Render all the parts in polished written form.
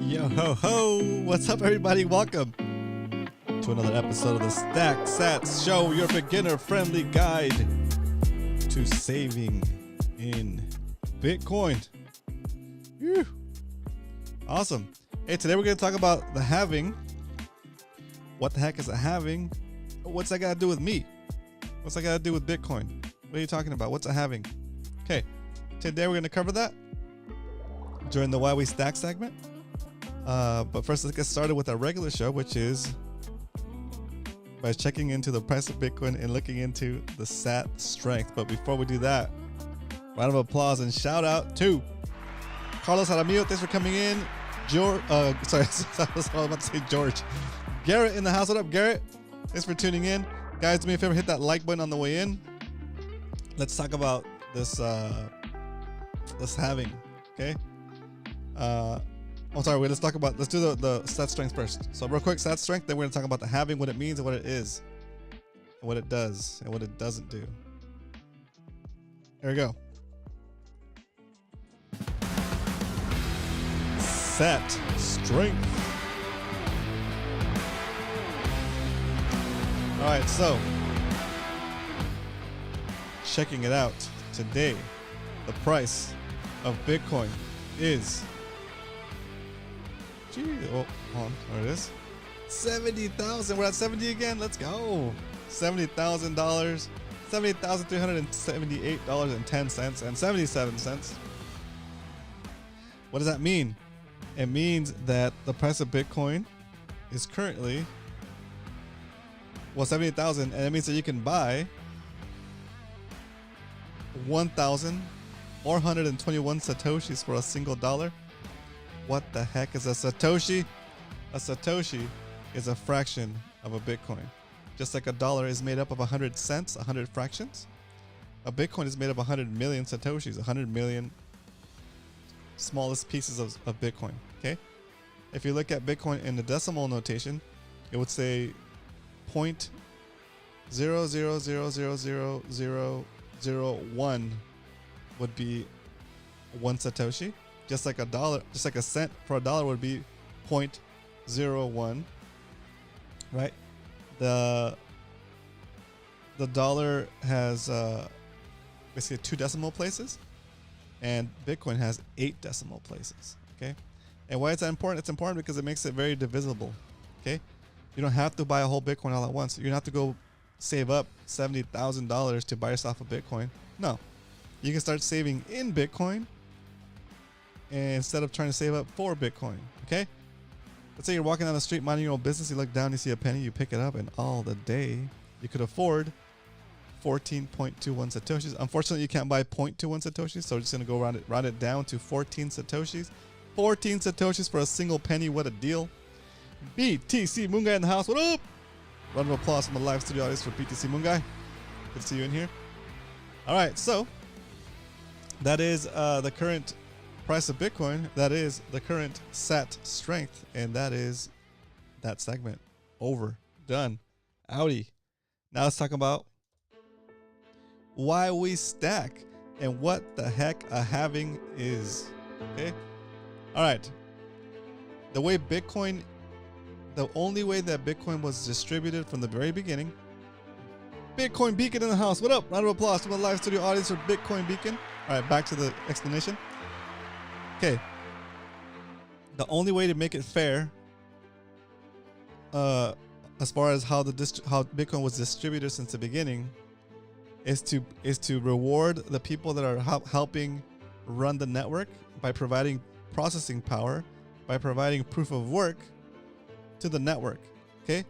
Yo ho ho! What's up, everybody? Welcome to another episode of the Stack Sats Show, your beginner-friendly guide to saving in Bitcoin. Whew. Awesome. Hey, today we're going to talk about the halving. What the heck is a halving? What's that got to do with me? What's that got to do with Bitcoin? What are you talking about? What's a halving? Okay, today we're going to cover that during the Why We Stack segment. But first, let's get started with our regular show, which is by checking into the price of Bitcoin and looking into the SAT strength. But before we do that, round of applause and shout out to Carlos Aramillo. Thanks for coming in. George, sorry, I was about to say George. Garrett in the house. What up, Garrett? Thanks for tuning in. Guys, do me a favor, hit that like button on the way in. Let's talk about this halving, okay? Let's do the stat strength first. So real quick, stat strength, then we're gonna talk about the halving, what it means and what it is, and what it does and what it doesn't do. Here we go. Sat strength. All right, so checking it out today, the price of Bitcoin is hold on, there it is. 70,000. We're at 70 again. Let's go. $70,000. $70,378.10 and 77 cents. What does that mean? It means that the price of Bitcoin is currently 70,000, and it means that you can buy 1,421 satoshis for a single dollar. What the heck is a Satoshi? A Satoshi is a fraction of a Bitcoin. Just like a dollar is made up of 100 cents, 100 fractions, a Bitcoin is made of 100 million Satoshis, 100 million smallest pieces of Bitcoin, okay? If you look at Bitcoin in the decimal notation, it would say 0.0000001 would be one Satoshi. Just like a dollar, just like a cent for a dollar would be 0.01, right? The dollar has basically 2 decimal places, and Bitcoin has 8 decimal places. Okay, and why is that important? It's important because it makes it very divisible. Okay, you don't have to buy a whole Bitcoin all at once. You don't have to go save up $70,000 to buy yourself a Bitcoin. No, you can start saving in Bitcoin. And instead of trying to save up for Bitcoin, okay? Let's say you're walking down the street minding your own business, you look down, you see a penny, you pick it up, and all the day you could afford 14.21 Satoshis. Unfortunately, you can't buy 0.21 Satoshis, so we're just gonna go round it down to 14 Satoshis. 14 Satoshis for a single penny, what a deal. BTC Moon Guy in the house, what up? Round of applause from the live studio audience for BTC Moon Guy. Good to see you in here. All right, so that is the current price of Bitcoin. That is the current SAT strength, and that is that segment over, done, outie. Now let's talk about why we stack and what the heck a halving is. Okay, all right. The only way that Bitcoin was distributed from the very beginning. Bitcoin Beacon in the house. What up? Round of applause to the live studio audience for Bitcoin Beacon. All right, back to the explanation. Okay, the only way to make it fair, as far as how Bitcoin was distributed since the beginning, is to reward the people that are helping run the network by providing processing power, by providing proof of work to the network. Okay,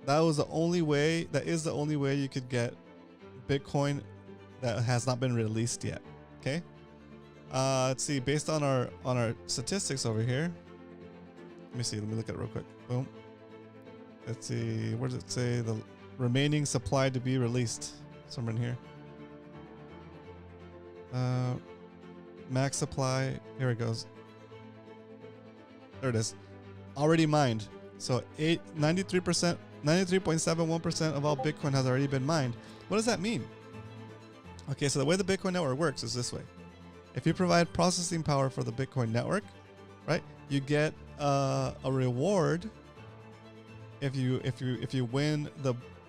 that is the only way you could get Bitcoin that has not been released yet. Okay. Let's see, based on our statistics over here. Let me look at it real quick. Boom. Let's see, where does it say the remaining supply to be released? Somewhere in here. Max supply, here it goes. There it is. Already mined. So 93%, 93.71% of all Bitcoin has already been mined. What does that mean? Okay, so the way the Bitcoin network works is this way. If you provide processing power for the Bitcoin network, right? You get a reward if you win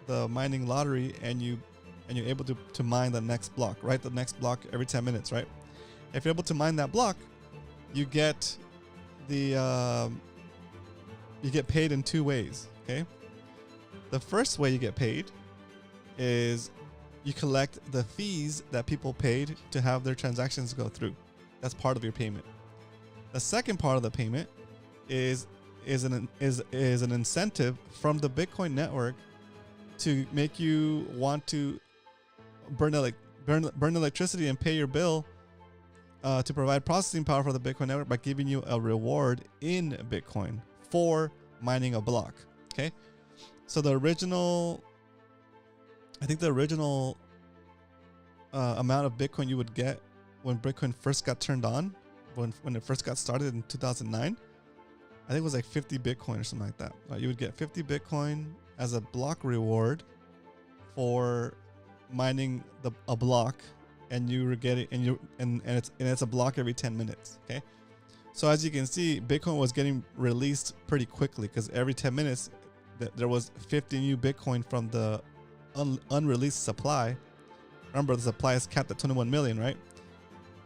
the mining lottery and you're able to mine the next block, right? The next block every 10 minutes, right? If you're able to mine that block, you get the you get paid in two ways. Okay, the first way you get paid is you collect the fees that people paid to have their transactions go through. That's part of your payment. The second part of the payment is an incentive from the Bitcoin network to make you want to burn electricity and pay your bill to provide processing power for the Bitcoin network by giving you a reward in Bitcoin for mining a block. Okay, so the original amount of Bitcoin you would get when Bitcoin first got turned on, when it first got started in 2009, I think it was like 50 Bitcoin or something like that. Right? You would get 50 Bitcoin as a block reward for mining a block, and you were getting and it's a block every 10 minutes. Okay, so as you can see, Bitcoin was getting released pretty quickly because every 10 minutes there was 50 new Bitcoin from the unreleased supply. Remember, the supply is capped at 21 million, right?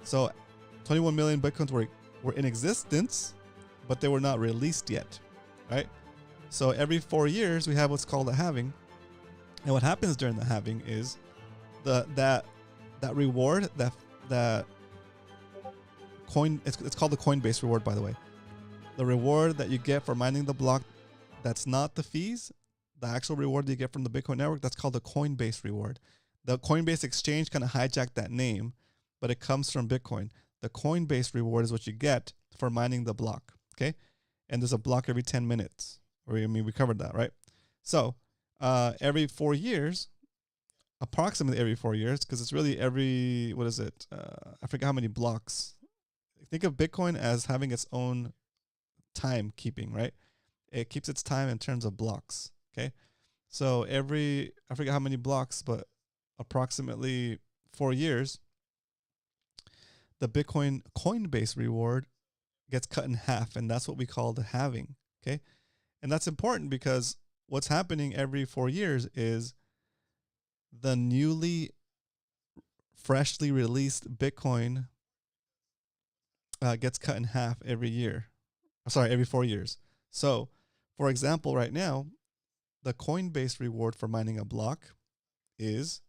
So 21 million Bitcoins were in existence, but they were not released yet, right? So every 4 years we have what's called a halving, and what happens during the halving is that reward, that coin, it's called the Coinbase reward, by the way. The reward that you get for mining the block, that's not the fees. The actual reward that you get from the Bitcoin network, that's called the Coinbase reward. The Coinbase exchange kind of hijacked that name, but it comes from Bitcoin. The Coinbase reward is what you get for mining the block, okay? And there's a block every 10 minutes. We covered that, right? So every 4 years, approximately every 4 years, because it's really every, what is it? I forget how many blocks. Think of Bitcoin as having its own time keeping, right? It keeps its time in terms of blocks, okay? So I forget how many blocks, but approximately 4 years, the Bitcoin Coinbase reward gets cut in half, and that's what we call the halving, okay? And that's important because what's happening every 4 years is the newly, freshly released Bitcoin gets cut in half every year. Sorry, every 4 years. So, for example, right now, the Coinbase reward for mining a block is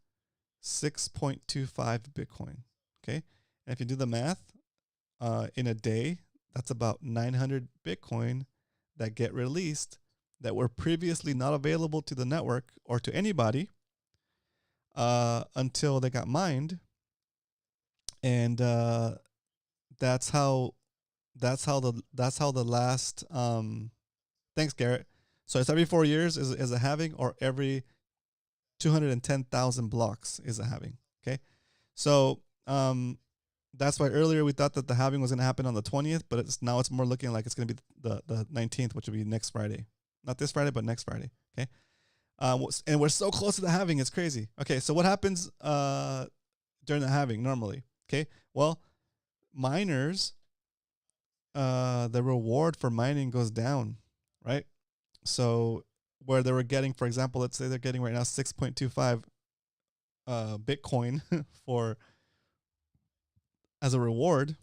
6.25 Bitcoin. Okay, and if you do the math, in a day, that's about 900 Bitcoin that get released that were previously not available to the network or to anybody until they got mined, and that's how the last. Thanks, Garrett. So it's every 4 years is a halving, or every 210,000 blocks is a halving. Okay, so that's why earlier we thought that the halving was going to happen on the 20th, but it's more looking like it's going to be the 19th, which will be next Friday, not this Friday, but next Friday. Okay, and we're so close to the halving, it's crazy. Okay, so what happens during the halving normally? Okay, well, miners, the reward for mining goes down, right? So where they were getting, for example, let's say they're getting right now 6.25 Bitcoin for as a reward,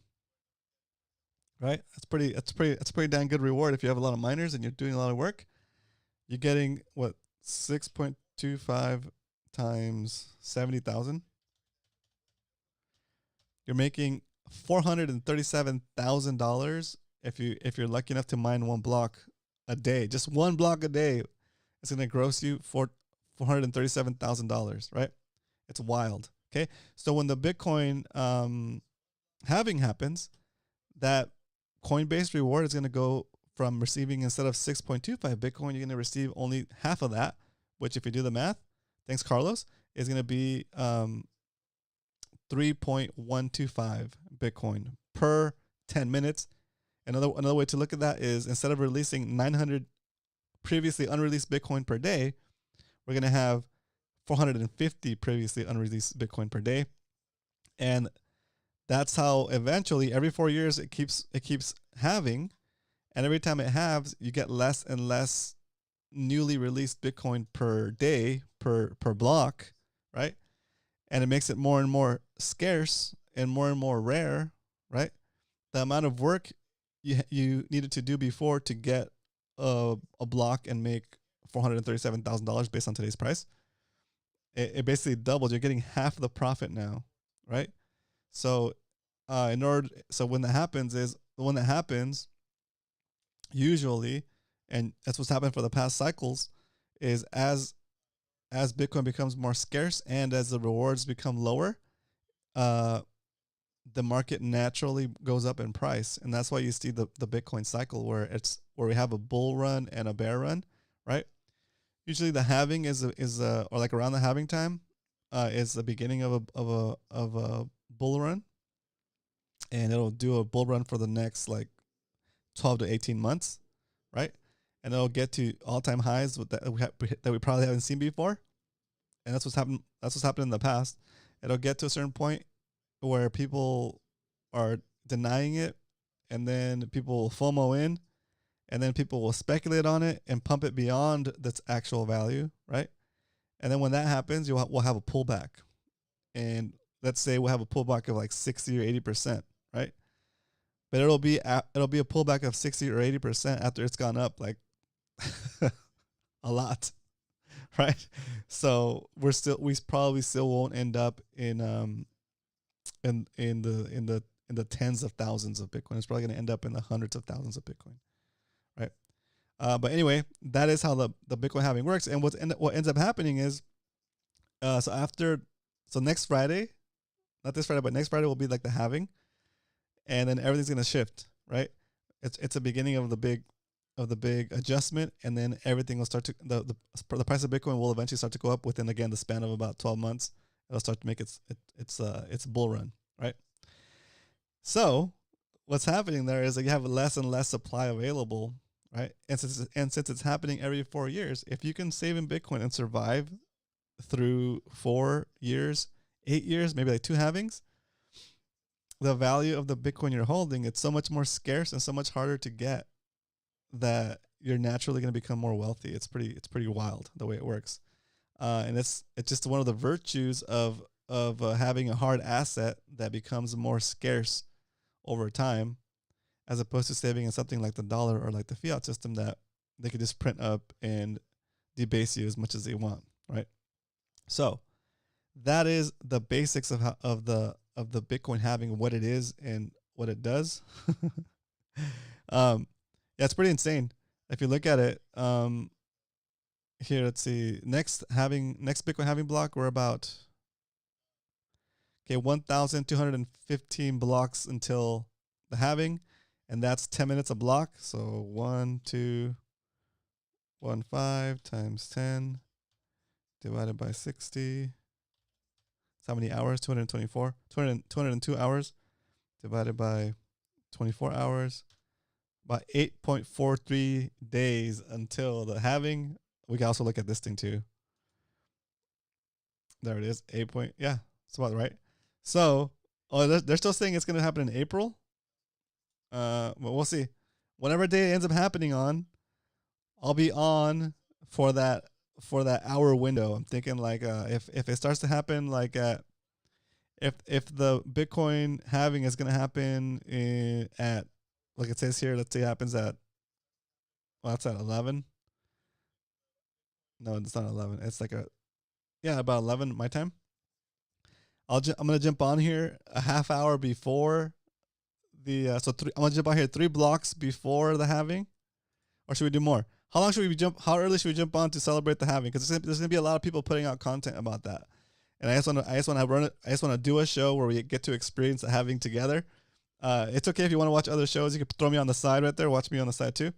right? That's pretty damn good reward if you have a lot of miners and you're doing a lot of work. You're getting what, 6.25 times 70,000. You're making $437,000 if you're lucky enough to mine one block a day. Just one block a day, it's gonna gross you $437,000, right? It's wild. Okay, so when the Bitcoin halving happens, that Coinbase reward is gonna go from receiving, instead of 6.25 Bitcoin, you're gonna receive only half of that, which, if you do the math, thanks Carlos, is gonna be 3.125 Bitcoin per 10 minutes. Another way to look at that is, instead of releasing 900 previously unreleased Bitcoin per day, we're going to have 450 previously unreleased Bitcoin per day. And that's how eventually every 4 years it keeps halving. And every time it halves, you get less and less newly released Bitcoin per day, per block, right? And it makes it more and more scarce and more rare, right? The amount of work you needed to do before to get a block and make $437,000 based on today's price, it basically doubled. You're getting half the profit now, right? So, so when that happens usually, and that's what's happened for the past cycles, is as Bitcoin becomes more scarce and as the rewards become lower, the market naturally goes up in price, and that's why you see the Bitcoin cycle where we have a bull run and a bear run, right? Usually the halving is or like around the halving time, is the beginning of a bull run, and it'll do a bull run for the next like 12 to 18 months, right? And it'll get to all-time highs that we probably haven't seen before, and that's what's happened. That's what's happened in the past. It'll get to a certain point where people are denying it, and then people will FOMO in, and then people will speculate on it and pump it beyond its actual value, right? And then when that happens, we'll have a pullback, and let's say we'll have a pullback of like 60 or 80%, right? But it'll be a pullback of 60 or 80% after it's gone up like a lot, right? So we probably still won't end up in the tens of thousands of Bitcoin. It's probably going to end up in the hundreds of thousands of Bitcoin, right? But anyway, that is how the Bitcoin halving works. And what ends up happening is, so next Friday, not this Friday, but next Friday will be like the halving, and then everything's going to shift, right? It's a beginning of the big adjustment, and then everything will start to the price of Bitcoin will eventually start to go up within, again, the span of about 12 months. It'll start to make its bull run, right? So what's happening there is that you have less and less supply available, right? And since it's happening every 4 years, if you can save in Bitcoin and survive through 4 years, 8 years, maybe like 2 halvings, the value of the Bitcoin you're holding, it's so much more scarce and so much harder to get that you're naturally going to become more wealthy. It's pretty wild the way it works. And it's just one of the virtues of having a hard asset that becomes more scarce over time, as opposed to saving in something like the dollar or like the fiat system that they could just print up and debase you as much as they want, right? So that is the basics of the Bitcoin halving, what it is and what it does. Yeah, it's pretty insane if you look at it. Here, let's see. Next Bitcoin halving block, we're about 1,215 blocks until the halving, and that's 10 minutes a block. So 1215 times 10 divided by 60. That's how many hours? 202 hours divided by 24 hours. About 8.43 days until the halving. We can also look at this thing too. There it is. Yeah, it's about right. So, they're still saying it's going to happen in April. But we'll see. Whatever day it ends up happening on, I'll be on for that hour window. I'm thinking like if it starts to happen like if the Bitcoin halving is going to happen at, like it says here, let's say it happens at, well, that's at 11. No, it's not 11. It's like about 11 my time. I'm gonna jump on here a half hour before the I'm gonna jump on here 3 blocks before the halving, or should we do more? How early should we jump on to celebrate the halving? Because there's gonna be a lot of people putting out content about that, and I just want to do a show where we get to experience the halving together. It's okay if you want to watch other shows. You can throw me on the side right there. Watch me on the side too.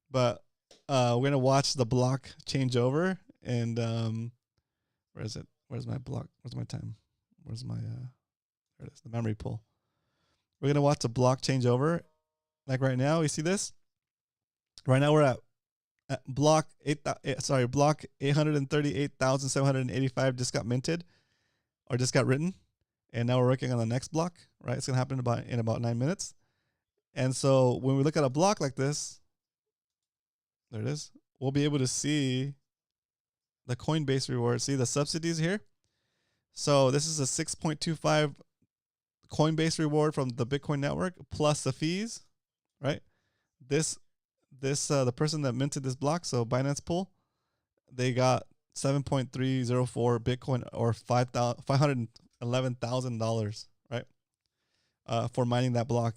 But we're going to watch the block change over. And where is it? Where's my block? Where's my time? Where's my, there it is, the memory pull. We're going to watch the block change over. Like right now, you see this? Right now we're at block 838,785 just got minted or just got written. And now we're working on the next block, right? It's going to happen in about 9 minutes. And so when we look at a block like this, There it is. We'll be able to see the Coinbase reward. See the subsidies here. So this is a 6.25 Coinbase reward from the Bitcoin network plus the fees, right? This the person that minted this block, so Binance Pool, they got 7.304 Bitcoin or $511,000, right? For mining that block.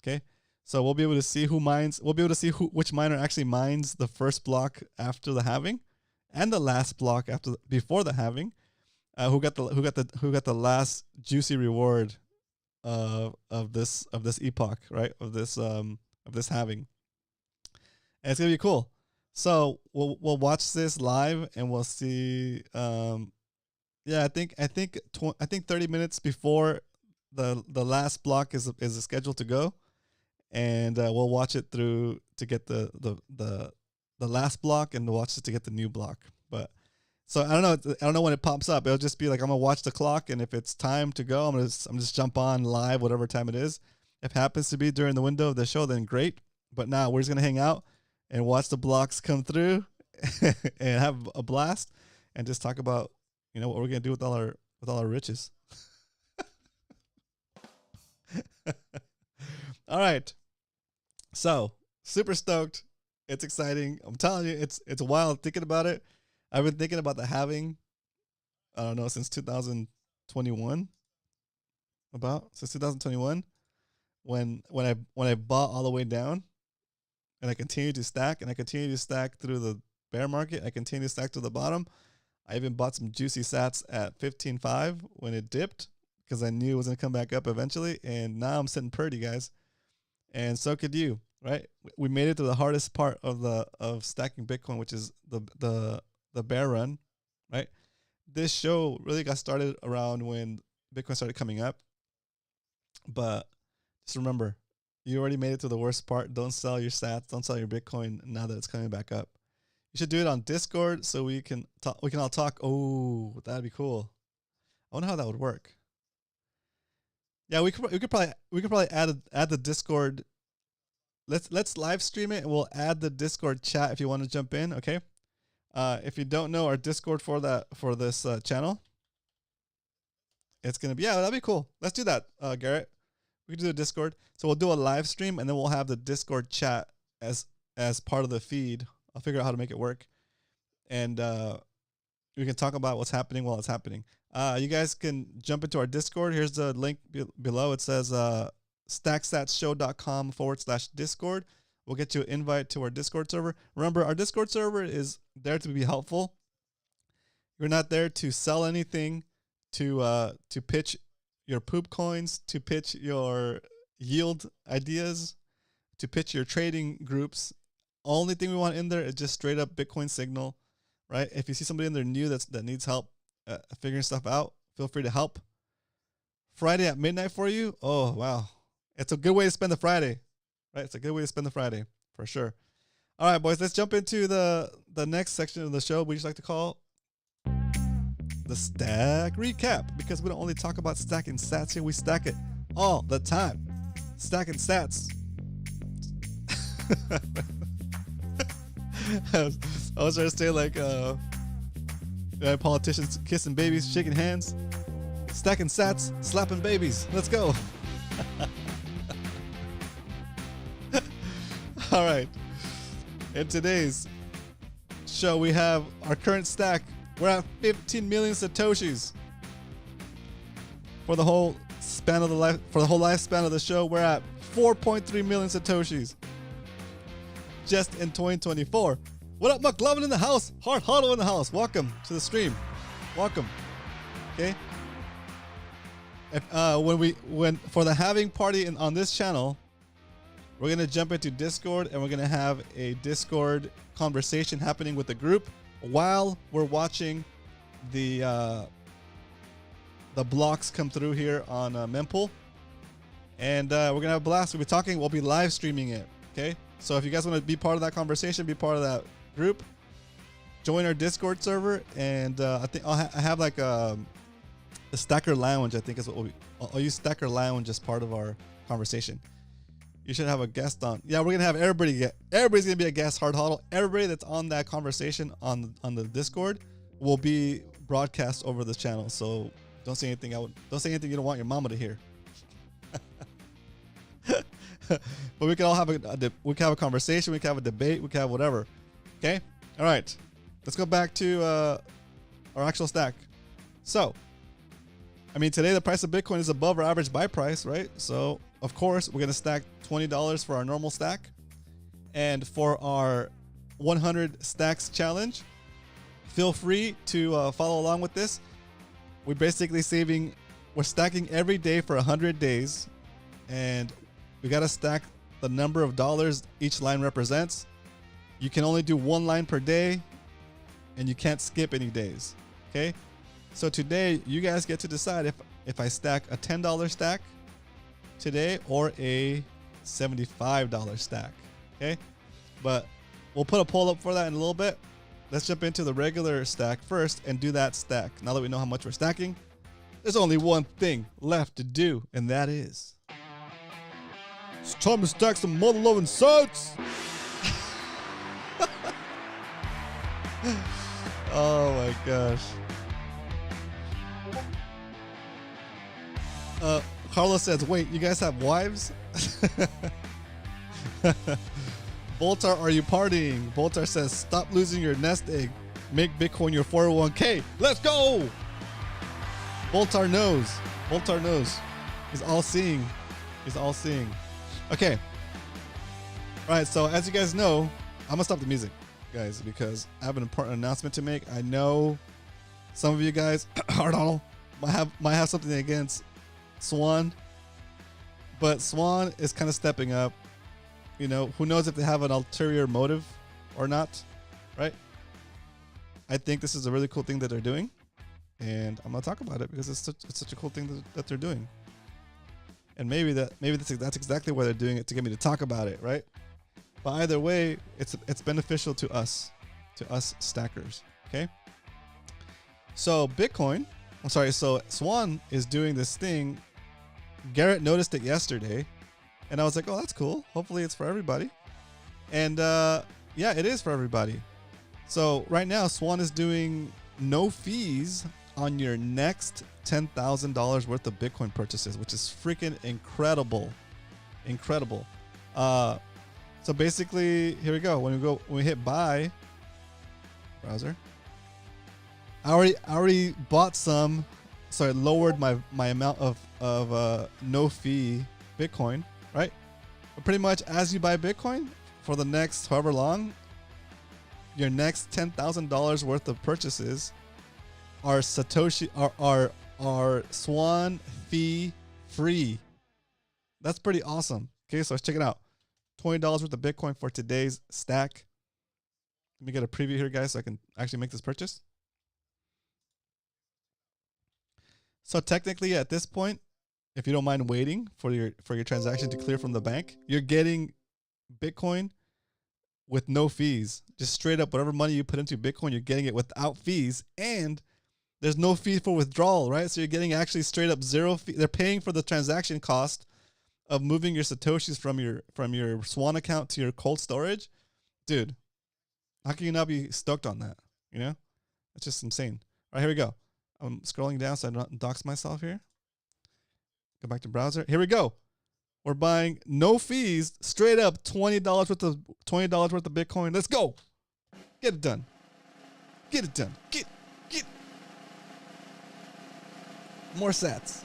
Okay. So we'll be able to see who mines. We'll be able to see which miner actually mines the first block after the halving, and the last block before the halving. Who got the last juicy reward of this epoch, right? Of this halving. And it's gonna be cool. So we'll watch this live and we'll see. Yeah, I think 30 minutes before the last block is scheduled to go, and we'll watch it through to get the last block, and watch it to get the new block. But so I don't know when it pops up. It'll just be like I'm gonna watch the clock, and if it's time to go, I'm just jump on live whatever time it is. If it happens to be during the window of the show, then great. But now we're just gonna hang out and watch the blocks come through and have a blast and just talk about what we're gonna do with all our riches. All right. So super stoked. It's exciting. I'm telling you, it's wild thinking about it. I've been thinking about the halving, I don't know, since 2021. Since 2021, when I bought all the way down, and I continued to stack, through the bear market. I continued to stack to the bottom. I even bought some juicy sats at 15.5 when it dipped, because I knew it was gonna come back up eventually. And now I'm sitting pretty, guys. And so could you, right? We made it to the hardest part of stacking Bitcoin, which is the bear run, right? This show really got started around when Bitcoin started coming up. But just remember, you already made it to the worst part. Don't sell your sats. Don't sell your Bitcoin now that it's coming back up. You should do it on Discord so we can talk. We can all talk. Oh, that'd be cool. I wonder how that would work. Yeah, we could probably add the Discord. Let's live stream it, and we'll add the Discord chat if you want to jump in. Okay. If you don't know our Discord for this channel, it's gonna be that'd be cool. Let's do that, Garrett. We can do a Discord. So we'll do a live stream, and then we'll have the Discord chat as part of the feed. I'll figure out how to make it work, and we can talk about what's happening while it's happening. You guys can jump into our Discord. Here's the link below. It says stackstatsshow.com/Discord. We'll get you an invite to our Discord server. Remember, our Discord server is there to be helpful. You're not there to sell anything, to pitch your poop coins, to pitch your yield ideas, to pitch your trading groups. Only thing we want in there is just straight up Bitcoin signal, right? If you see somebody in there new that needs help figuring stuff out, feel free to help. Friday at midnight for you? Oh, wow. It's a good way to spend the Friday, right? It's a good way to spend the Friday, for sure. All right, boys, let's jump into the next section of the show we just like to call the Stack Recap, because we don't only talk about stacking sats here, we stack it all the time. Stacking sats. I was trying to say like politicians kissing babies, shaking hands, stacking sats, slapping babies. Let's go. All right. In today's show, we have our current stack. We're at 15 million Satoshis. For the whole lifespan of the show, we're at 4.3 million Satoshis. Just in 2024. What up, McLovin in the house? Heart Hollow in the house. Welcome to the stream. Welcome. Okay. When for the halving party on this channel, we're gonna jump into Discord, and we're gonna have a Discord conversation happening with the group while we're watching the blocks come through here on Mempool, and we're gonna have a blast. We'll be live streaming it. Okay, so if you guys want to be part of that conversation, be part of that group, join our Discord server, and I think I have like a Stacker Lounge. I think is what I'll use Stacker Lounge as part of our conversation. You should have a guest on. Yeah, we're gonna have everybody. Everybody's gonna be a guest. Hard Huddle. Everybody that's on that conversation on the Discord will be broadcast over this channel. So don't say anything. Don't say anything you don't want your mama to hear. But we can all have we can have a conversation. We can have a debate. We can have whatever. Okay. All right. Let's go back to our actual stack. So, I mean, today the price of Bitcoin is above our average buy price, right? So, of course, we're gonna stack $20 for our normal stack, and for our 100 stacks challenge, feel free to follow along with this. We're basically we're stacking every day for 100 days, and we gotta stack the number of dollars each line represents. You can only do one line per day, and you can't skip any days. Okay, so today you guys get to decide if I stack a $10 stack today or a $75 stack. Okay, but we'll put a poll up for that in a little bit. Let's jump into the regular stack first and do that stack. Now that we know how much we're stacking, there's only one thing left to do, and that is it's time to stack some mother loving sats. Oh my gosh. Carlos says, wait, you guys have wives? Boltar, are you partying? Boltar says, stop losing your nest egg. Make Bitcoin your 401k. Let's go. Boltar knows. Boltar knows. He's all seeing. He's all seeing. Okay. All right. So as you guys know, I'm going to stop the music, guys, because I have an important announcement to make. I know some of you guys, might have something against Swan, but Swan is kind of stepping up. You know, who knows if they have an ulterior motive or not, right? I think this is a really cool thing that they're doing, and I'm gonna talk about it because it's such a cool thing that they're doing. And maybe that's exactly why they're doing it, to get me to talk about it, right? But either way, it's beneficial to us stackers. Okay. So so Swan is doing this thing. Garrett noticed it yesterday, and I was like, oh, that's cool. Hopefully it's for everybody. And yeah, it is for everybody. So right now, Swan is doing no fees on your next $10,000 worth of Bitcoin purchases, which is freaking incredible. Incredible. So basically, here we go. When we hit buy, browser, I already bought some, so I lowered my amount of no fee Bitcoin, right? But pretty much as you buy Bitcoin for the next however long, your next $10,000 worth of purchases are Satoshi are Swan fee free. That's pretty awesome. Okay, so let's check it out. $20 worth of Bitcoin for today's stack. Let me get a preview here, guys, so I can actually make this purchase. So technically, at this point, if you don't mind waiting for your transaction to clear from the bank, you're getting Bitcoin with no fees. Just straight up, whatever money you put into Bitcoin, you're getting it without fees, and there's no fee for withdrawal, right? So you're getting actually straight up zero fee. They're paying for the transaction cost of moving your Satoshis from your Swan account to your cold storage. Dude, how can you not be stoked on that? You know, it's just insane. All right, here we go. I'm scrolling down so I don't dox myself here. Go back to browser. Here we go. We're buying no fees, straight up $20 worth of Bitcoin. Let's go. Get it done. Get it done. Get more sats.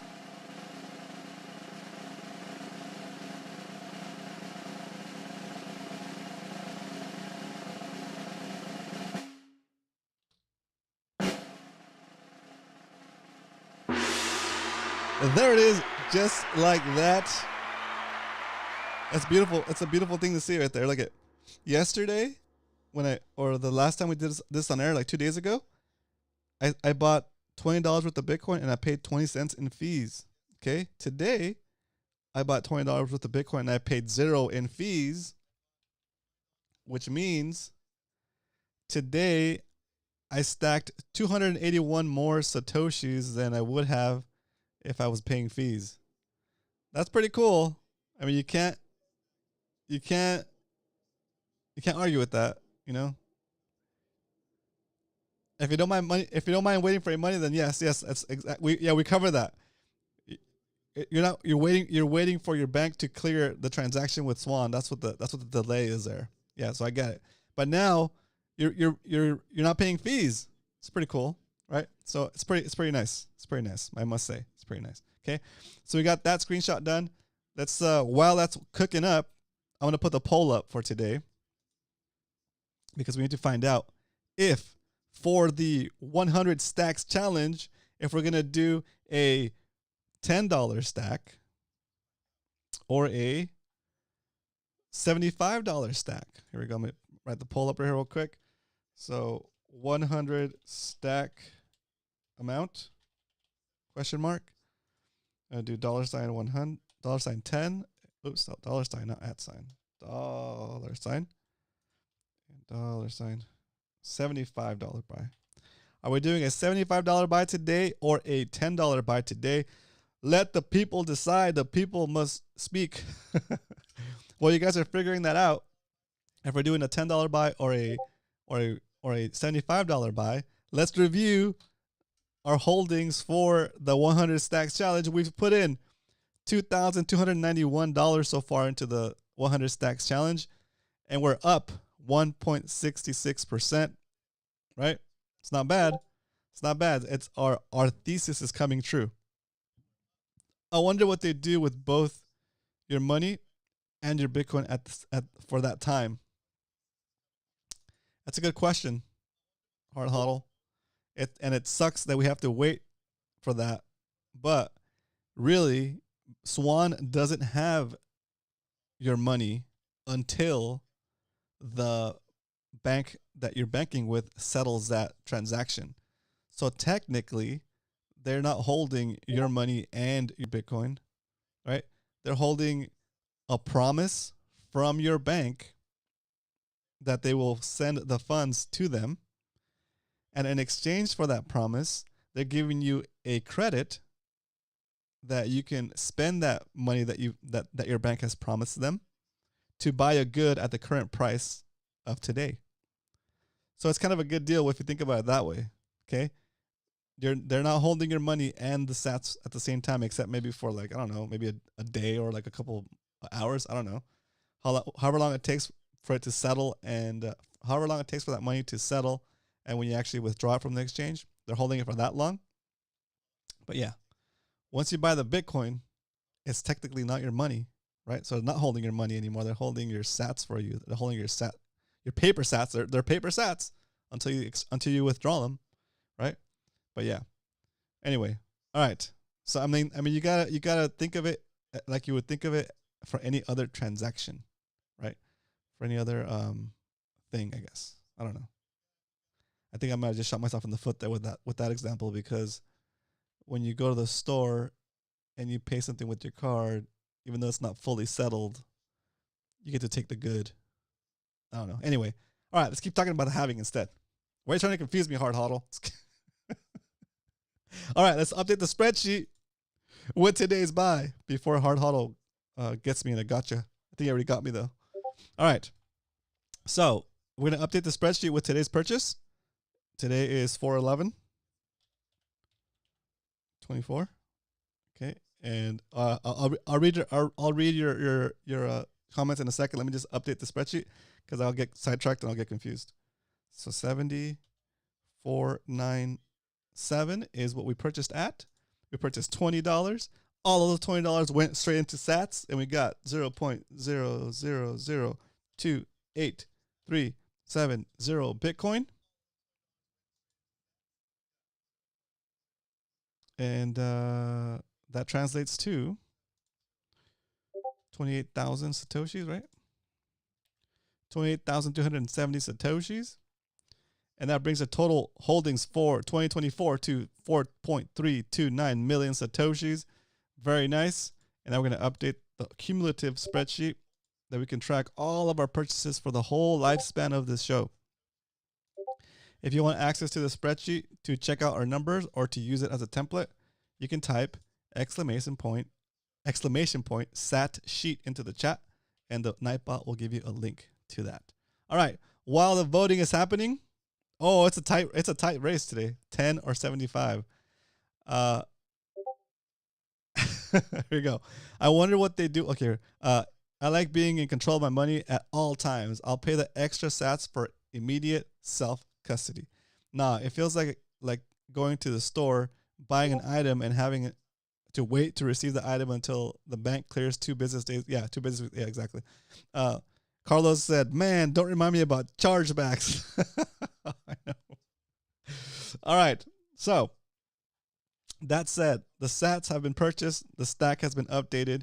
There it is, just like that. That's beautiful. It's a beautiful thing to see right there. Look at yesterday, or the last time we did this on air, like 2 days ago, I bought $20 worth of Bitcoin and I paid 20 cents in fees. Okay, today I bought $20 worth of Bitcoin and I paid 0 in fees, which means today I stacked 281 more Satoshis than I would have if I was paying fees. That's pretty cool. I mean, you can't you can't argue with that. If you don't mind money, if you don't mind waiting for your money, then yes, that's exactly. We cover that. You're waiting for your bank to clear the transaction with Swan. That's what the delay is there. Yeah, so I get it. But now you're not paying fees. It's pretty cool, right? So it's pretty nice. It's pretty nice. I must say, it's pretty nice. Okay, so we got that screenshot done. Let's while that's cooking up, I'm gonna put the poll up for today because we need to find out if for the 100 stacks challenge, if we're gonna do a $10 stack or a $75 stack. Here we go. I'm going to write the poll up right here real quick. So 100 stack amount, question mark. I'm going to do $100, $10. Oops, dollar sign, not at sign. Dollar sign. $75 buy. Are we doing a $75 buy today or a $10 buy today? Let the people decide. The people must speak. Well, you guys are figuring that out. If we're doing a $10 buy or a $75 buy, let's review our holdings for the 100 stacks challenge. We've put in $2,291 so far into the 100 stacks challenge, and we're up 1.66%. Right? It's not bad. It's not bad. It's our thesis is coming true. I wonder what they do with both your money and your Bitcoin for that time. That's a good question, Hard Huddle. It sucks that we have to wait for that, but really, Swan doesn't have your money until the bank that you're banking with settles that transaction. So technically, they're not holding your money and your Bitcoin, right? They're holding a promise from your bank that they will send the funds to them. And in exchange for that promise, they're giving you a credit that you can spend that money that your bank has promised them to buy a good at the current price of today. So it's kind of a good deal if you think about it that way. Okay. They're not holding your money and the sats at the same time, except maybe for like, I don't know, maybe a day or like a couple hours. I don't know. However long it takes for it to settle and however long it takes for that money to settle. And when you actually withdraw it from the exchange, they're holding it for that long. But yeah, once you buy the Bitcoin, it's technically not your money, right? So they're not holding your money anymore. They're holding your sats for you. They're holding your paper sats. They're paper sats until you withdraw them, right? But yeah. Anyway, all right. So I mean, you gotta think of it like you would think of it for any other transaction, right? For any other thing, I guess. I don't know. I think I might have just shot myself in the foot there with that example, because when you go to the store and you pay something with your card, even though it's not fully settled, you get to take the good. I don't know. Anyway, all right, let's keep talking about the halving instead. Why are you trying to confuse me, Hard Huddle? All right, let's update the spreadsheet with today's buy before Hard Huddle gets me in a gotcha. I think he already got me though. All right, so we're gonna update the spreadsheet with today's purchase. Today is 4/11/24. Okay, and I'll read your comments in a second. Let me just update the spreadsheet because I'll get sidetracked and I'll get confused. So 74.97 is what we purchased at. We purchased $20. All of those $20 went straight into Sats, and we got 0.00028370 Bitcoin. And that translates to 28,000 Satoshis, right? 28,270 Satoshis. And that brings the total holdings for 2024 to 4.329 million Satoshis. Very nice. And now we're going to update the cumulative spreadsheet that we can track all of our purchases for the whole lifespan of this show. If you want access to the spreadsheet to check out our numbers or to use it as a template, you can type exclamation point sat sheet into the chat, and the Nightbot will give you a link to that. All right. While the voting is happening, oh, it's a tight race today. 10 or 75. Here we go. I wonder what they do. Okay. I like being in control of my money at all times. I'll pay the extra sats for immediate self-custody. Nah, it feels like going to the store, buying an item, and having to wait to receive the item until the bank clears 2 business days. Yeah, 2 business. Yeah, exactly. Carlos said, "Man, don't remind me about chargebacks." I know. All right. So that said, the sats have been purchased. The stack has been updated.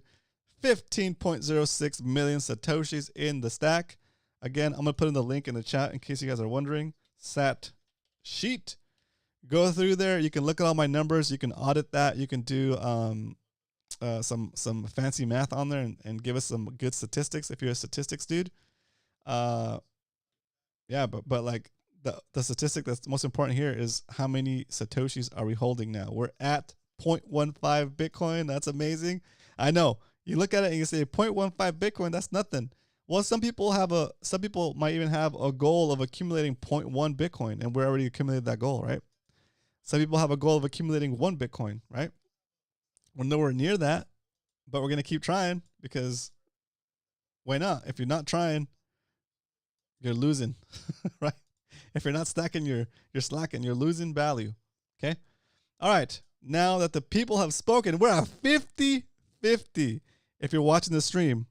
15.06 million Satoshis in the stack. Again, I'm going to put in the link in the chat in case you guys are wondering. Sat sheet. Go through there. You can look at all my numbers. You can audit that. You can do some fancy math on there and give us some good statistics if you're a statistics dude. Yeah, but like the statistic that's most important here is how many Satoshis are we holding now? We're at 0.15 Bitcoin. That's amazing. I know. You look at it and you say 0.15 Bitcoin, that's nothing. Well, some people might even have a goal of accumulating 0.1 Bitcoin, and we're already accumulated that goal, right? Some people have a goal of accumulating 1 Bitcoin, right? We're nowhere near that, but we're going to keep trying because why not? If you're not trying, you're losing, right? If you're not stacking, you're slacking. You're losing value, okay? All right. Now that the people have spoken, we're at 50-50. If you're watching the stream,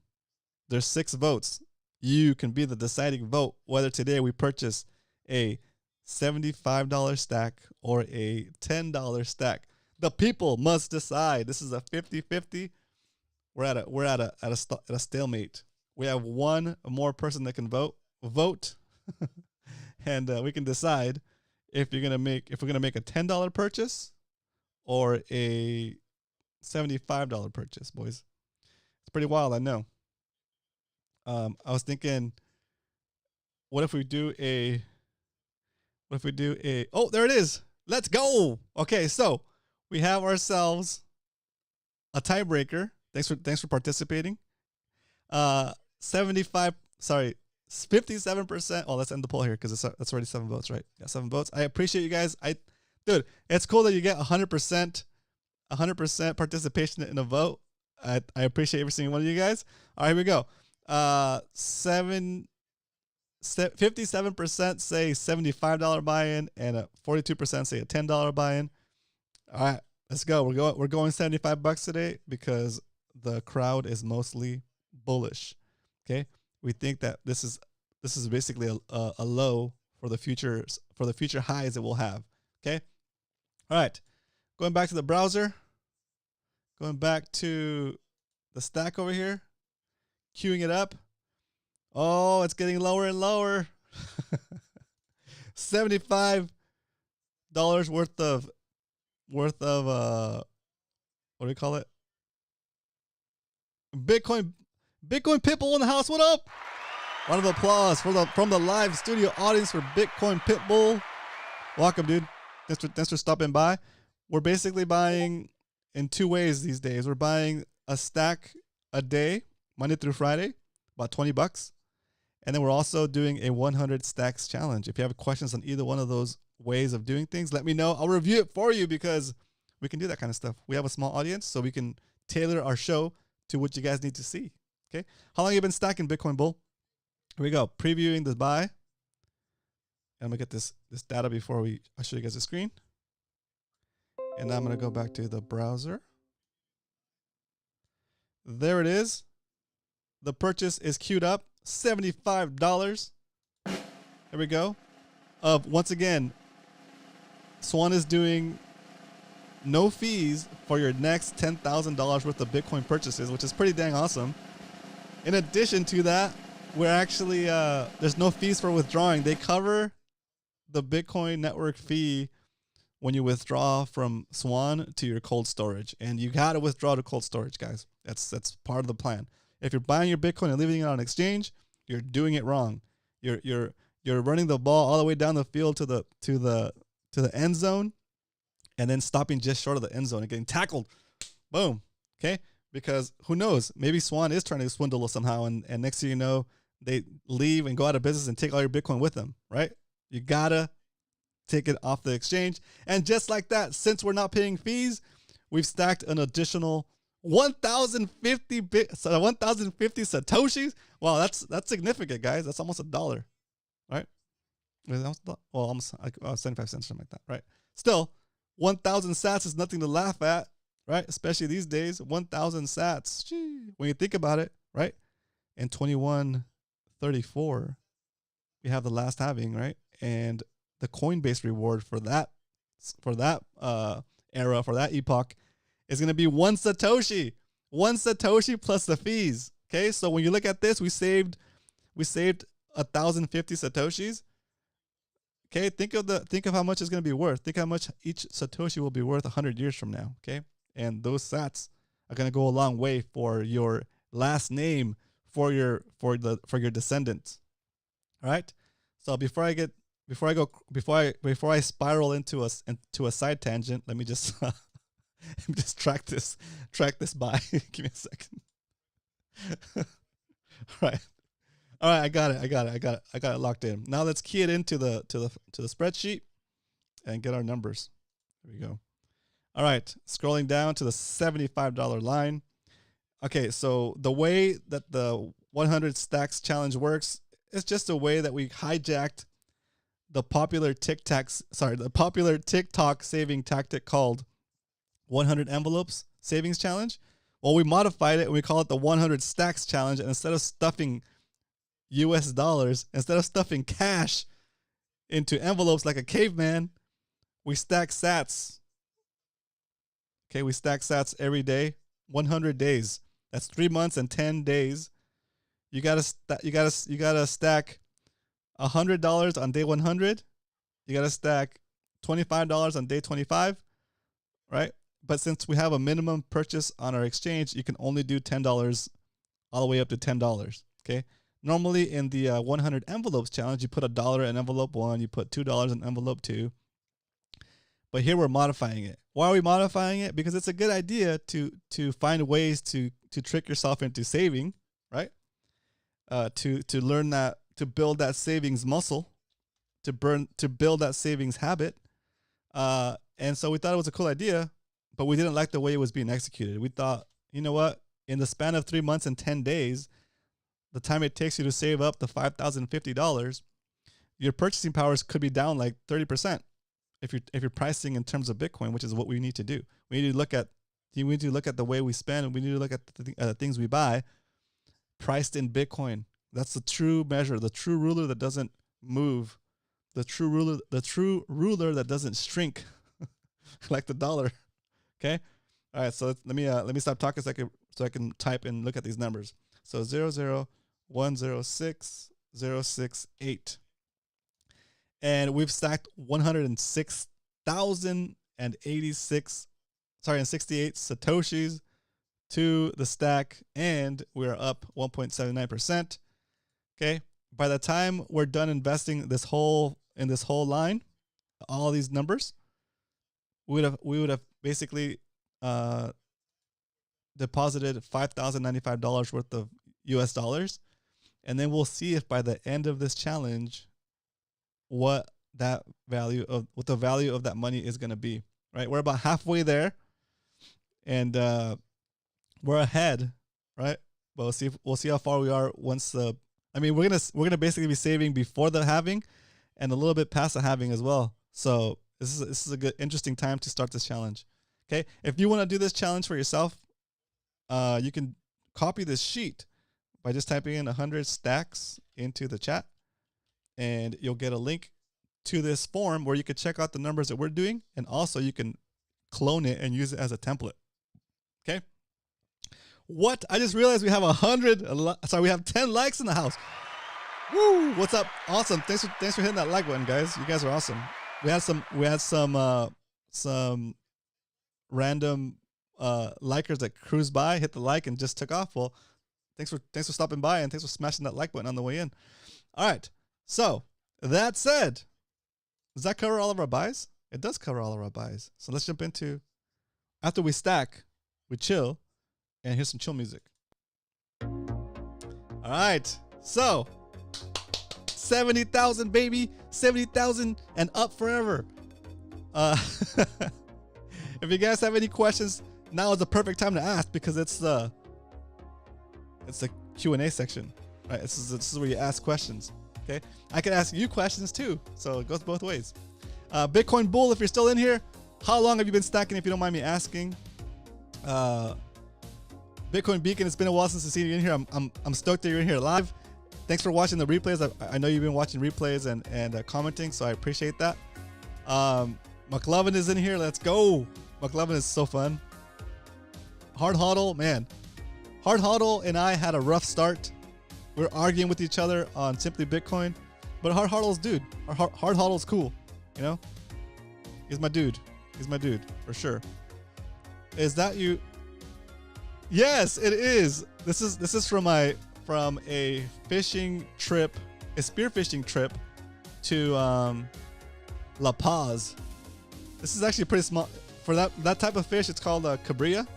there's 6 votes. You can be the deciding vote whether today we purchase a $75 stack or a $10 stack. The people must decide. This is a 50-50. We're at a stalemate. We have one more person that can vote, and we can decide if we're gonna make a $10 purchase or a $75 purchase, boys. It's pretty wild, I know. I was thinking, what if we do a oh, there it is. Let's go. Okay, so we have ourselves a tiebreaker. Thanks for participating. 57%. Oh, let's end the poll here because that's already 7 votes, right? Yeah, 7 votes. I appreciate you guys. Dude, it's cool that you get 100% participation in a vote. I appreciate every single one of you guys. All right, here we go. 57% say $75 buy-in and 42% say a $10 buy-in. All right, let's go. We're going $75 today because the crowd is mostly bullish. Okay, we think that this is basically a low for the future highs that we'll have. Okay, all right. Going back to the browser. Going back to the stack over here. Queuing it up. Oh, it's getting lower and lower. $75 worth of what do we call it? Bitcoin Pitbull in the house. What up? Round of applause from the live studio audience for Bitcoin Pitbull. Welcome, dude. Thanks for stopping by. We're basically buying in 2 ways these days. We're buying a stack a day, Monday through Friday, about $20. And then we're also doing a 100 stacks challenge. If you have questions on either one of those ways of doing things, let me know. I'll review it for you because we can do that kind of stuff. We have a small audience, so we can tailor our show to what you guys need to see. Okay. How long have you been stacking Bitcoin Bull? Here we go. Previewing the buy. And I'm gonna get this data before I show you guys the screen. And now I'm gonna go back to the browser. There it is. The purchase is queued up. $75. Here we go. Once again, Swan is doing no fees for your next $10,000 worth of Bitcoin purchases, which is pretty dang awesome. In addition to that, we're actually there's no fees for withdrawing. They cover the Bitcoin network fee when you withdraw from Swan to your cold storage, and you got to withdraw to cold storage, guys. That's part of the plan. If you're buying your Bitcoin and leaving it on exchange, you're doing it wrong. You're running the ball all the way down the field to the end zone, and then stopping just short of the end zone and getting tackled. Boom. Okay. because who knows? Maybe Swan is trying to swindle us somehow, and next thing you know, they leave and go out of business and take all your Bitcoin with them, right? You gotta take it off the exchange. And just like that, since we're not paying fees, we've stacked an additional 1,050 Satoshis. Wow, that's significant, guys. That's almost $1, right? Well, almost like 75 cents, something like that, right? Still, 1,000 sats is nothing to laugh at, right? Especially these days, 1,000 sats. Gee, when you think about it, right? In 2134, we have the last halving, right? And the Coinbase reward for that era, for that epoch, is going to be 1 Satoshi. 1 Satoshi plus the fees. Okay, so when you look at this, we saved 1,050 Satoshis. Okay, think of how much it's going to be worth. Think how much each Satoshi will be worth 100 years from now. Okay, and those sats are going to go a long way for your last name, for your descendants. All right. So before I spiral into a side tangent, let me just track this by. Give me a second. All right, I got it locked in. Now let's key it into the spreadsheet and get our numbers. There we go. All right, scrolling down to the $75 line. Okay, so the way that the 100 stacks challenge works is just a way that we hijacked the popular TikTok saving tactic called 100 envelopes savings challenge. Well, we modified it and we call it the 100 stacks challenge. And instead of stuffing US dollars, instead of stuffing cash into envelopes like a caveman, we stack sats. Okay, we stack sats every day, 100 days. That's 3 months and 10 days. You gotta stack $100 on day 100. You gotta stack $25 on day 25, right? But since we have a minimum purchase on our exchange, you can only do $10 all the way up to $10. Okay. Normally in the 100 envelopes challenge, you put $1 in envelope 1, you put $2 in envelope 2. But here we're modifying it. Why are we modifying it? Because it's a good idea to find ways to trick yourself into saving, right? To learn that, to build that savings muscle, to build that savings habit. And so we thought it was a cool idea, but we didn't like the way it was being executed. We thought, you know what? In the span of 3 months and 10 days, the time it takes you to save up the $5,050, your purchasing powers could be down like 30% if you're pricing in terms of Bitcoin, which is what we need to do. We need to look at the way we spend, and we need to look at the things we buy priced in Bitcoin. That's the true measure, the true ruler that doesn't move, the true ruler that doesn't shrink like the dollar. Okay. All right. So let me stop talking so I can type and look at these numbers. So 00106,068, and we've stacked 106,068 Satoshis to the stack, and we're up 1.79%. Okay. By the time we're done investing in this whole line, all these numbers, we would have basically deposited $5,095 worth of US dollars, and then we'll see if by the end of this challenge, what the value of that money is going to be. Right, we're about halfway there, and we're ahead. Right, but we'll see how far we are once the. I mean, we're gonna basically be saving before the halving, and a little bit past the halving as well. So this is a good, interesting time to start this challenge. Okay, if you want to do this challenge for yourself, you can copy this sheet by just typing in 100 stacks into the chat, and you'll get a link to this form where you can check out the numbers that we're doing, and also you can clone it and use it as a template. Okay. What? I just realized we have 10 likes in the house. Woo! What's up? Awesome. Thanks for hitting that like button, guys. You guys are awesome. We had some random likers that cruised by, hit the like, and just took off. Well, thanks for stopping by, and thanks for smashing that like button on the way in. All right. So that said, does that cover all of our buys? It does cover all of our buys. So let's jump into, after we stack, we chill, And here's some chill music. All right. So 70,000, baby. 70,000 and up forever. If you guys have any questions, now is the perfect time to ask because it's the Q&A section, right? This is where you ask questions. Okay, I can ask you questions too, so it goes both ways. Bitcoin Bull, if you're still in here, how long have you been stacking? If you don't mind me asking. Bitcoin Beacon, it's been a while since I've seen you in here. I'm stoked that you're in here live. Thanks for watching the replays. I know you've been watching replays and commenting, so I appreciate that. McLovin is in here. Let's go. McLovin is so fun. Hard Hodl, man. Hard Hodl and I had a rough start. We're arguing with each other on Simply Bitcoin, but Hard Hodl's dude. Hard Hodl's cool, you know. He's my dude. He's my dude for sure. Is that you? Yes, it is. This is from a fishing trip, a spearfishing trip to La Paz. This is actually pretty small for that type of fish. It's called cabria.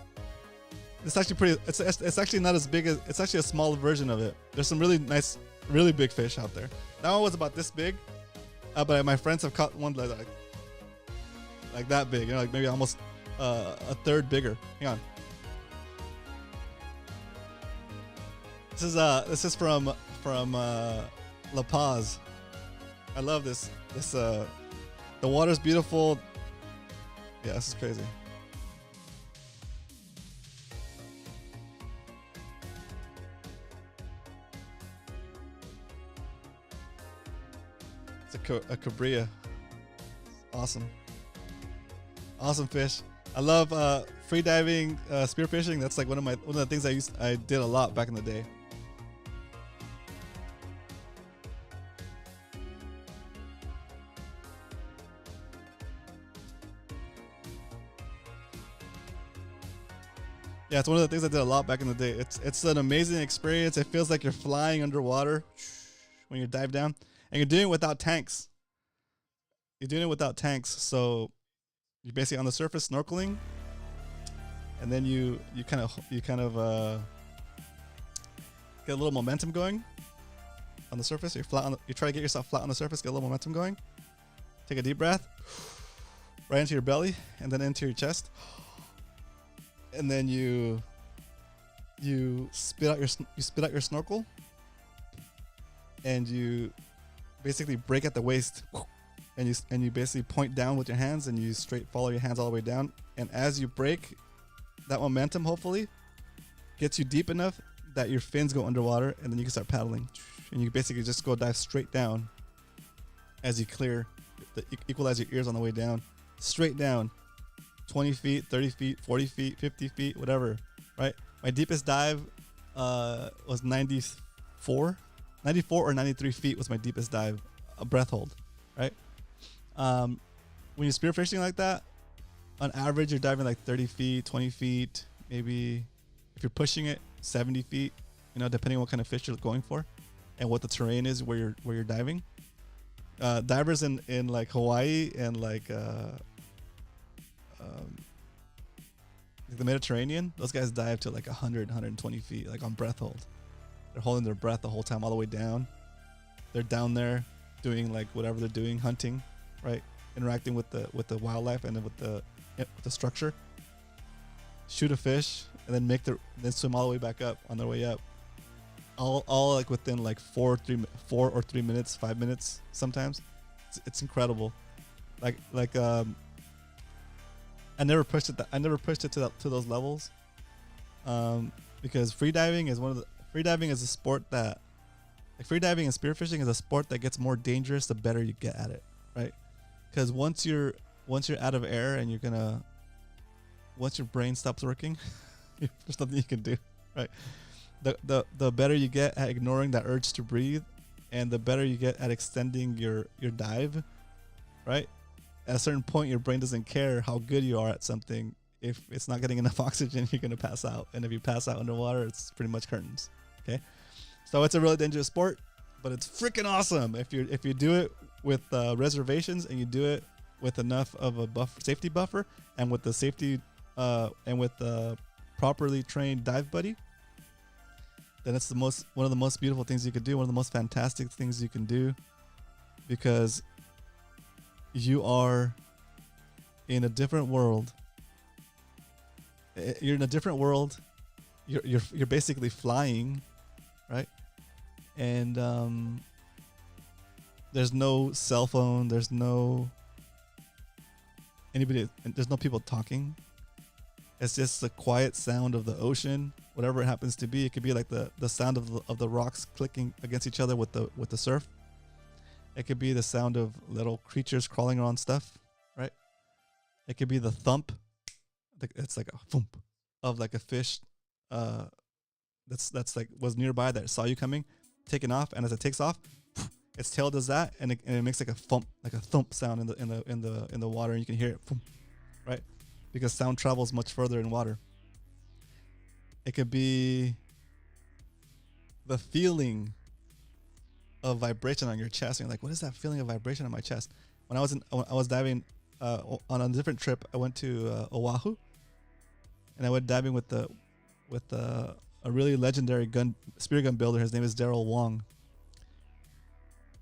It's actually pretty. It's actually not as big as. It's actually a smaller version of it. There's some really nice, really big fish out there. That one was about this big, but my friends have caught one like that big. You know, like maybe almost a third bigger. Hang on. This is from La Paz. I love this. The water's beautiful. Yeah, this is crazy. It's a cabria. Awesome. Awesome fish. I love free diving, spearfishing. That's like one of the things I did a lot back in the day. Yeah, it's one of the things I did a lot back in the day. It's an amazing experience. It feels like you're flying underwater when you dive down, and you're doing it without tanks. You're doing it without tanks, so you're basically on the surface snorkeling, and then you kind of get a little momentum going on the surface. You try to get yourself flat on the surface, get a little momentum going. Take a deep breath, right into your belly, and then into your chest. And then you spit out your snorkel, and you basically break at the waist, and you basically point down with your hands, and you straight follow your hands all the way down. And as you break, that momentum hopefully gets you deep enough that your fins go underwater, and then you can start paddling, and you basically just go dive straight down as you clear, equalize your ears on the way down, straight down. 20 feet, 30 feet, 40 feet, 50 feet, whatever, right? My deepest dive was 94 or 93 feet was my deepest dive, a breath hold, right? When you're spearfishing like that, on average, you're diving like 30 feet, 20 feet, maybe if you're pushing it, 70 feet, you know, depending on what kind of fish you're going for and what the terrain is where you're diving. Divers in like Hawaii and like the Mediterranean, those guys dive to like 100, 120 feet, like on breath hold. They're holding their breath the whole time, all the way down. They're down there doing like whatever they're doing, hunting, right? Interacting with the wildlife and then with the structure. Shoot a fish and then swim all the way back up on their way up. All like within like 4 or 3 minutes, 5 minutes sometimes. It's incredible. I never pushed it. I never pushed it to those levels, because freediving is a sport that, like, freediving and spearfishing is a sport that gets more dangerous the better you get at it, right? Because once you're out of air and once your brain stops working, there's nothing you can do, right? The better you get at ignoring that urge to breathe, and the better you get at extending your dive, right? At a certain point, your brain doesn't care how good you are at something. If it's not getting enough oxygen, you're going to pass out. And if you pass out underwater, it's pretty much curtains. Okay. So it's a really dangerous sport, but it's freaking awesome. If you do it with reservations, and you do it with enough of a safety buffer, and with the safety, and with the properly trained dive buddy, then it's one of the most beautiful things you could do, one of the most fantastic things you can do, because you are in a different world. You're in a different world. You're basically flying, right? And there's no cell phone. There's no anybody. There's no people talking. It's just the quiet sound of the ocean, whatever it happens to be. It could be like the sound of the rocks clicking against each other with the surf. It could be the sound of little creatures crawling around stuff, right? It could be the thump. It's like a thump of like a fish that's like was nearby that saw you coming, taking off, and as it takes off, its tail does that, and it makes like a thump sound in the water, and you can hear it, right? Because sound travels much further in water. It could be the feeling of vibration on your chest. And you're like, what is that feeling of vibration on my chest? When I was diving on a different trip, I went to Oahu, and I went diving with a really legendary spear gun builder. His name is Daryl Wong.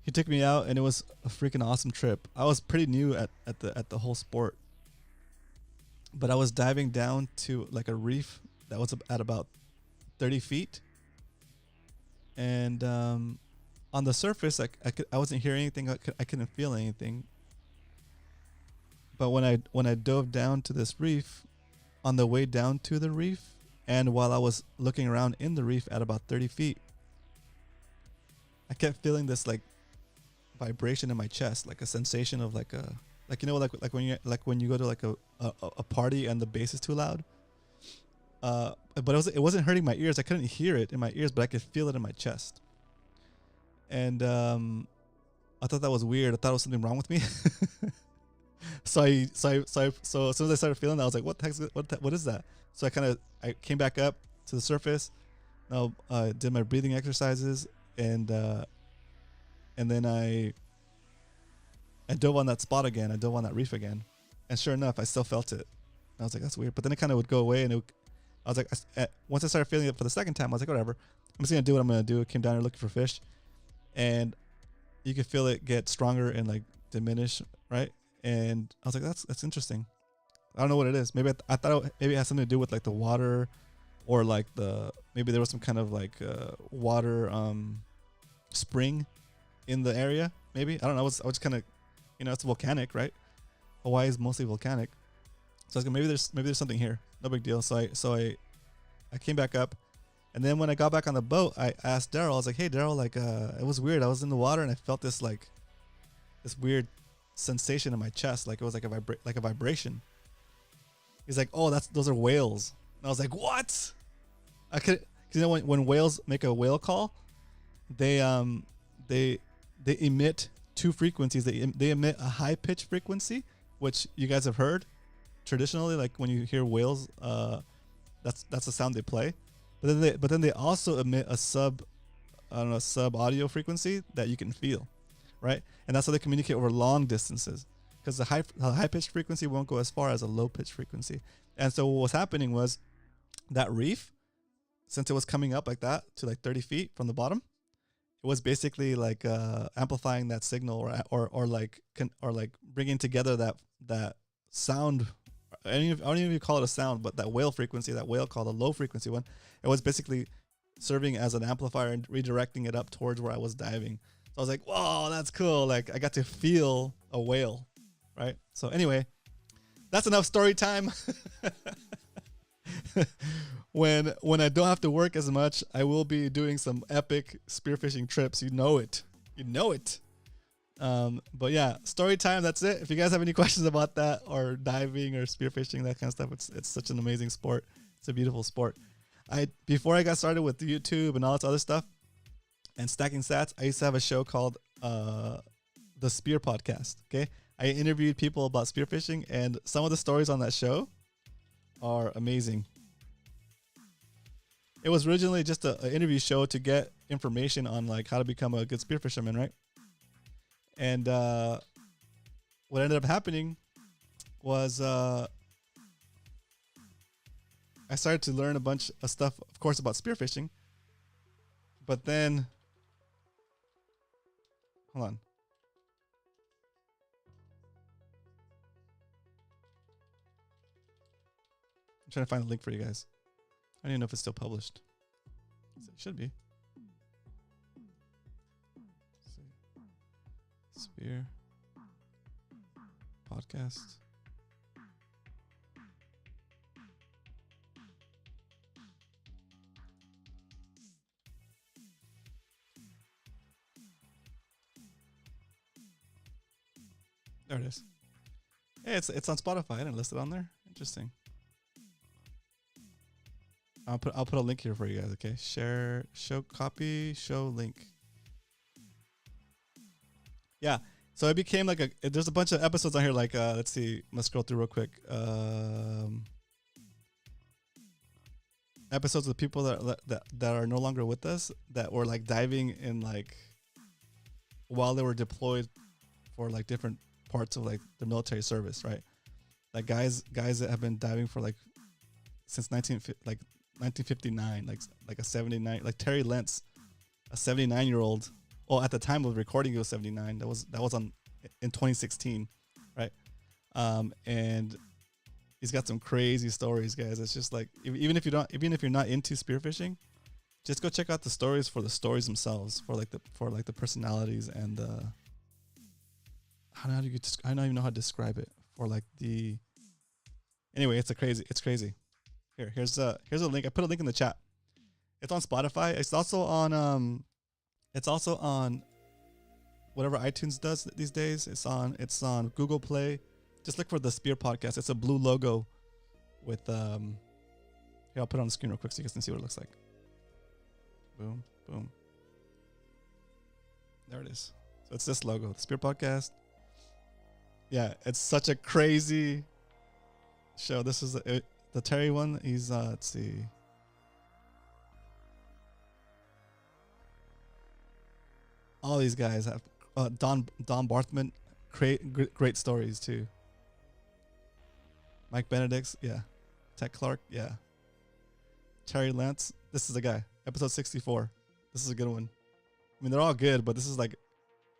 He took me out, and it was a freaking awesome trip. I was pretty new at the whole sport, but I was diving down to like a reef that was at about 30 feet, and on the surface, I wasn't hearing anything. I couldn't feel anything. But when I dove down to this reef, on the way down to the reef, and while I was looking around in the reef at about 30 feet, I kept feeling this like vibration in my chest, like a sensation of like when you go to like a party and the bass is too loud. But it wasn't hurting my ears. I couldn't hear it in my ears, but I could feel it in my chest. And I thought that was weird. I thought it was something wrong with me. So as soon as I started feeling that, I was like, what the heck? What is that? So I came back up to the surface. Now did my breathing exercises, and then I dove on that spot again. I dove on that reef again, and sure enough, I still felt it. And I was like, that's weird. But then it kind of would go away, and I was like, once I started feeling it for the second time, I was like, whatever. I'm just gonna do what I'm gonna do. I came down here looking for fish, and you could feel it get stronger and like diminish, right? And I was like, that's interesting. I don't know what it is. Maybe I thought maybe it has something to do with like the water, or like maybe there was some kind of like water spring in the area. Maybe, I don't know. I was kind of, it's volcanic, right? Hawaii is mostly volcanic, so I was like, maybe there's something here. No big deal. So I came back up, and then when I got back on the boat, I asked Daryl. I was like, hey Daryl, like it was weird. I was in the water and I felt this weird sensation in my chest, like it was like a vibration. He's like, oh, those are whales. And I was like, what? I could, cause when whales make a whale call, they emit two frequencies. They emit a high pitch frequency, which you guys have heard traditionally, like when you hear whales, that's the sound they play. But then they also emit a sub audio frequency that you can feel, right? And that's how they communicate over long distances, because the high pitched frequency won't go as far as a low pitched frequency. And so what was happening was that reef, since it was coming up like that to like 30 feet from the bottom, it was basically like amplifying that signal, or like bringing together that sound. I don't even call it a sound, but that whale frequency, that whale call, the low frequency one, it was basically serving as an amplifier and redirecting it up towards where I was diving. So I was like, whoa, that's cool. Like I got to feel a whale, right? So anyway, that's enough story time. When I don't have to work as much, I will be doing some epic spearfishing trips. You know it. But yeah, story time. That's it. If you guys have any questions about that, or diving or spearfishing, that kind of stuff, it's such an amazing sport. It's a beautiful sport. Before I got started with YouTube and all this other stuff and stacking sats, I used to have a show called the Spear Podcast. Okay, I interviewed people about spearfishing, and some of the stories on that show are amazing. It was originally just an interview show to get information on like how to become a good spearfisherman, right? And what ended up happening was I started to learn a bunch of stuff, of course, about spearfishing. But then, hold on. I'm trying to find a link for you guys. I don't even know if it's still published. It should be. Spear podcast. There it is. Hey, it's on Spotify. I didn't list it on there. Interesting. I'll put a link here for you guys. Okay, share, show, copy, show link. Yeah, so it became like there's a bunch of episodes on here. Like, let's see. Let's scroll through real quick. Episodes of people that are no longer with us that were like diving in like while they were deployed for like different parts of like the military service, right? Like guys that have been diving for like since 1959, like a 79, like Terry Lentz, a 79-year-old. Well, at the time of recording, he was 79. That was on in 2016, right? And he's got some crazy stories, guys. It's just like even if you're not into spearfishing, just go check out the stories for the stories themselves, for the personalities and the. I don't even know how to describe it. For like the. Anyway, it's crazy. Here's a link. I put a link in the chat. It's on Spotify. It's also on whatever iTunes does these days. It's on Google Play. Just look for the Spear Podcast. It's a blue logo with here, I'll put it on the screen real quick so you guys can see what it looks like. Boom, boom. There it is. So it's this logo, the Spear Podcast. Yeah, it's such a crazy show. This is the Terry one. He's let's see. All these guys have Don Barthman, great stories too. Mike Benedict's, yeah. Tech Clark, yeah. Terry Lentz, this is the guy. Episode 64. This is a good one. I mean, they're all good, but this is like,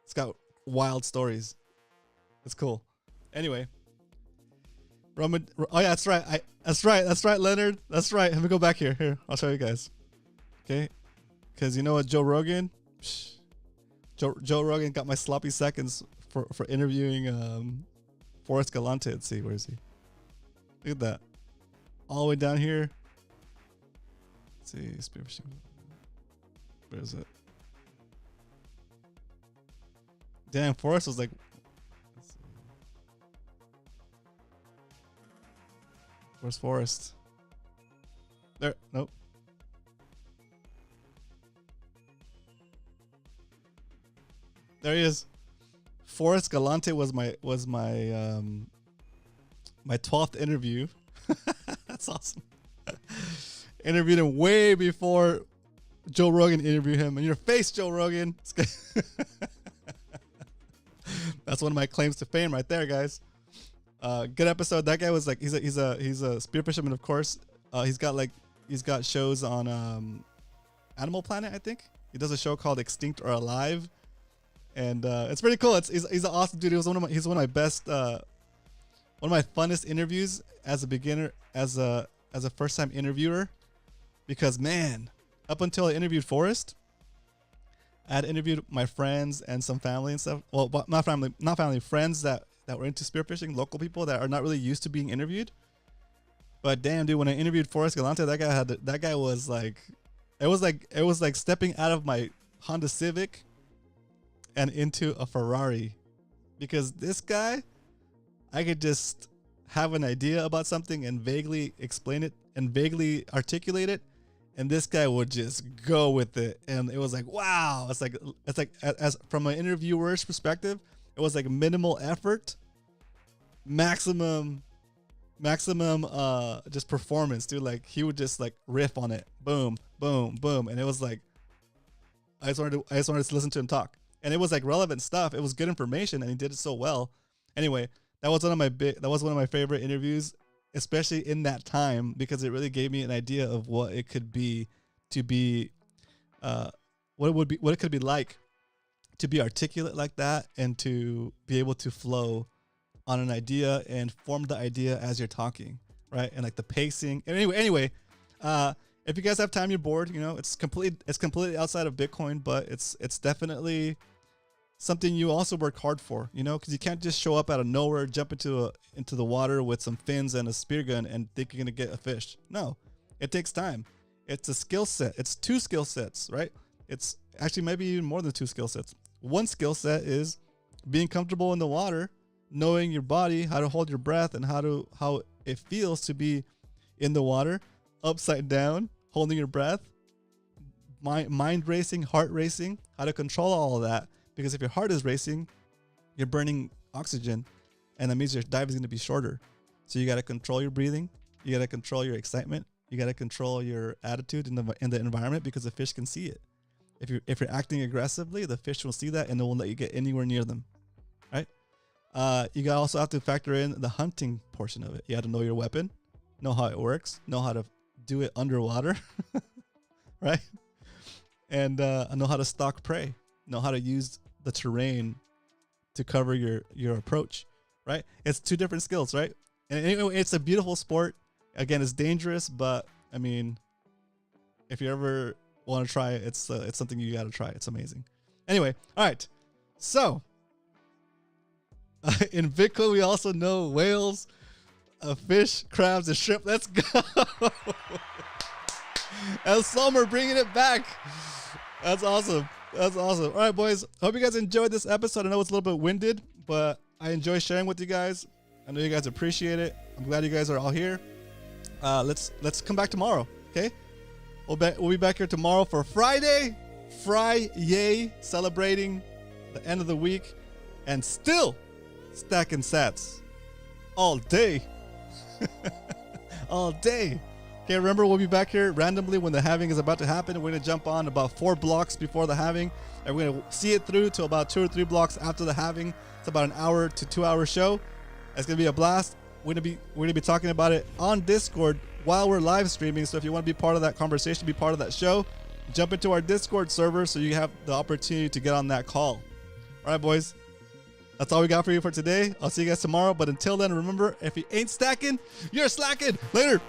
it's got wild stories. It's cool. Anyway, Roman. Oh yeah, that's right. That's right, Leonard. That's right. Let me go back here. Here, I'll show you guys. Okay, because you know what, Joe Rogan. Joe Rogan got my sloppy seconds for interviewing Forrest Galante. Let's see, where is he? Look at that. All the way down here. Let's see, spearfishing. Where is it? Damn, Forrest was like. Where's Forrest? There. Nope. There he is. Forrest Galante was my my 12th interview. That's awesome. Interviewed him way before Joe Rogan interviewed him. In your face, Joe Rogan. That's one of my claims to fame right there, guys. Good episode. That guy was like, he's a spear fisherman, of course. He's got shows on Animal Planet, I think. He does a show called Extinct or Alive, and it's pretty cool. He's an awesome dude. He's one of my best, one of my funnest interviews as a beginner, as a first time interviewer, because man, up until I interviewed Forrest, I had interviewed my friends and some family and stuff. Well, not family, friends that were into spearfishing, local people that are not really used to being interviewed. But damn, dude, when I interviewed Forrest Galante, that guy was like, it was like stepping out of my Honda Civic and into a Ferrari, because this guy, I could just have an idea about something and vaguely explain it and vaguely articulate it, and this guy would just go with it, and it was like, wow. It's like as from an interviewer's perspective, it was like minimal effort, maximum just performance, dude. Like he would just like riff on it, boom, boom, boom, and it was like I just wanted to listen to him talk, and it was like relevant stuff. It was good information, and he did it so well. Anyway, that was one of my favorite interviews. especially in that time, because it really gave me an idea of what it could be to be, what it could be like to be articulate like that and to be able to flow on an idea and form the idea as you're talking, right? And like the pacing. And anyway, if you guys have time, you're bored, you know, it's completely outside of Bitcoin, but it's definitely something you also work hard for, you know, because you can't just show up out of nowhere, jump into the water with some fins and a spear gun and think you're gonna get a fish. No, it takes time. It's a skill set. It's 2 skill sets, right? It's actually maybe even more than 2 skill sets. One skill set is being comfortable in the water, knowing your body, how to hold your breath, and how it feels to be in the water, upside down, holding your breath, mind racing, heart racing, how to control all of that. Because if your heart is racing, you're burning oxygen, and that means your dive is going to be shorter. So you got to control your breathing, you got to control your excitement, you got to control your attitude in the environment, because the fish can see it. If you're acting aggressively, the fish will see that and they won't let you get anywhere near them, right? You also have to factor in the hunting portion of it. You have to know your weapon, know how it works, know how to do it underwater, right? And know how to stalk prey, know how to use the terrain to cover your approach, right? It's 2 different skills, right? And anyway, it's a beautiful sport. Again, it's dangerous, but I mean, if you ever want to try it, it's something you got to try. It's amazing. Anyway, all right. So in Bitcoin, we also know whales, fish, crabs, and shrimp. Let's go. And Summer bringing it back. That's awesome. That's awesome. All right, boys. Hope you guys enjoyed this episode. I know it's a little bit winded, but I enjoy sharing with you guys. I know you guys appreciate it. I'm glad you guys are all here. Let's come back tomorrow. Okay. We'll be back here tomorrow for Friday, celebrating the end of the week, and still stacking sats all day. All day. Okay, remember, we'll be back here randomly when the halving is about to happen. We're going to jump on about 4 blocks before the halving, and we're going to see it through to about 2 or 3 blocks after the halving. It's about an hour to 2 hour show. It's going to be a blast. We're going to be talking about it on Discord while we're live streaming. So if you want to be part of that conversation, be part of that show, jump into our Discord server so you have the opportunity to get on that call. All right, boys. That's all we got for you for today. I'll see you guys tomorrow. But until then, remember, if you ain't stacking, you're slacking. Later.